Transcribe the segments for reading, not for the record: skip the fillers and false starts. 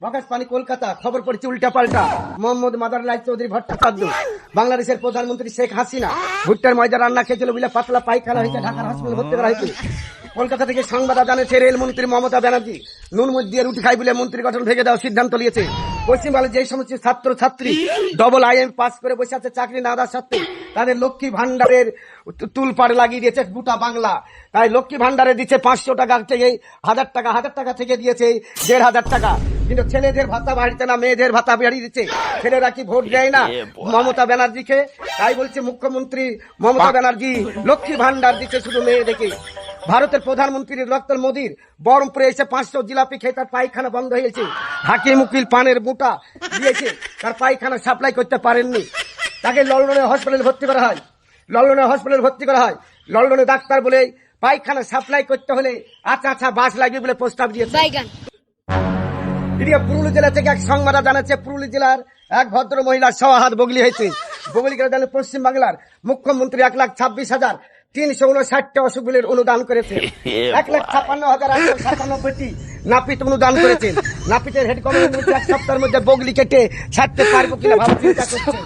বাগাসপানি কলকাতা। খবর পড়েছে উল্টা পাল্টা। মোহাম্মদ মাদারুল্লাহ চৌধুরী ভট্টাচার্য, বাংলাদেশের প্রধানমন্ত্রী শেখ হাসিনা ভুট্টার ময়দা রান্না খেয়েছিল বলে পাতলা পায়খানা হয়েছে, ঢাকার হসপিটালে ভর্তি করা হয়েছে। কলকাতা থেকে সংবাদ জানিয়েছে রেলমন্ত্রী মমতা ব্যানার্জি নুন মধ্যে দিয়ে রুটি খাই বলে মন্ত্রী গঠন ভেঙে দেওয়ার সিদ্ধান্ত নিয়েছে। পশ্চিমবঙ্গের যে সমস্ত ছাত্র ছাত্রী ডবল IM পাস করে বসে আছে চাকরি না দেওয়ার সত্ত্বে তাদের লক্ষ্মী ভান্ডারের তুলপাড় লাগিয়ে দিয়েছে গোটা বাংলা। তাই লক্ষ্মী ভান্ডারে দিচ্ছে 500 টাকা থেকে 1000 টাকা, 1000 টাকা থেকে দিয়েছে 1500 টাকা। কিন্তু ছেলেদের ভাতা বাড়িতে না, মেয়েদের ভাতা বাড়িয়ে দিচ্ছে। ছেলেরা কি ভোট দেয় না মমতা ব্যানার্জিকে? তাই বলছে মুখ্যমন্ত্রী মমতা ব্যানার্জি লক্ষ্মী ভান্ডার দিচ্ছে শুধু মেয়েদেরকে। ভারতের প্রধানমন্ত্রী ডক্টর মোদীর বহরমপুরে এসে 500 জিলাপি খেয়ে তার পায়খানা বন্ধ হয়েছে। হাকিম উকিল পানের মোটা দিয়েছে, তার পায়খানা সাপ্লাই করতে পারেননি। তাকে লন্ডনের হসপিটালে ভর্তি করা হয়। লন্ডনে ডাক্তার বলে পায়খানা সাপ্লাই করতে হলে আচ্ছা বাস লাগবে বলে প্রস্তাব দিয়েছে। পুরুলিয়া জেলা থেকে এক সংবাদ জানাচ্ছে পুরুলিয়া জেলার এক ভদ্র মহিলার 100 হাত বগলি হয়েছে। বগলি করে জানে পশ্চিম বাংলার মুখ্যমন্ত্রী 1,26,359টা অসুবিধার অনুদান করেছে। 1,56,897টি নাপিত অনুদান করেছেন। নাপিতের হেড কমিটির এক সপ্তাহের মধ্যে বগলি কেটে ছাড়তে পারবো কিনা ভাবা চিন্তা করছে।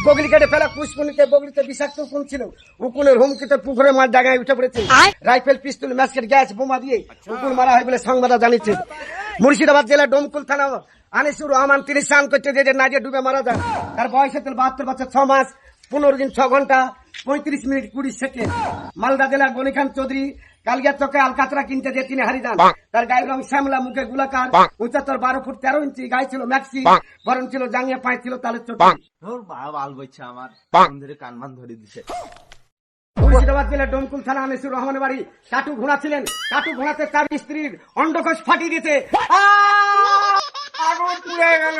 বগলি কেটে ফেলা পুষ্পনিতে বগলিতে বিষাক্ত উকুন ছিল। উকুনের হুমকিতে পুকুরে মাছ ডাঙায় উঠে পড়েছে। রাইফেল, পিস্তল, ম্যাসকেট, গ্যাস, বোমা দিয়ে উকুন মারা হয় বলে সংবাদ জানিয়েছে। মুর্শিদাবাদ জেলার ডোমকুল থানা আনিসুর রহমান 30 রান করতে যে নাজে ডুবে মারা যান। তার বয়স হচ্ছে 72 বছর 6 মাস 15 দিন 6 ঘন্টা 35 মিনিট 20 সেকেন্ড। মালদা জেলার গনিখান চৌধুরী কালিয়া চকে আলকাতরা কিনতে যে তিনি হারিয়ে যান। তার গায়ের রং শ্যামলা, মুখে গোলাকার, উচ্চতর 12 ফুট 13 ইঞ্চি, গায়ে ছিল ম্যাক্সি, বরং ছিল জাঙ্গিয়া, পায়ে ছিল তালের চোট। মুর্শিদাবাদ জেলার ডোমকুল থানা আনিসুর রহমানের বাড়ি টাটু ঘোড়া ছিলেন। টাটু ঘোড়াতে তার স্ত্রীর অন্ডকোষ ফাটিয়ে দিয়েছে। আগুন পুড়ে গেল।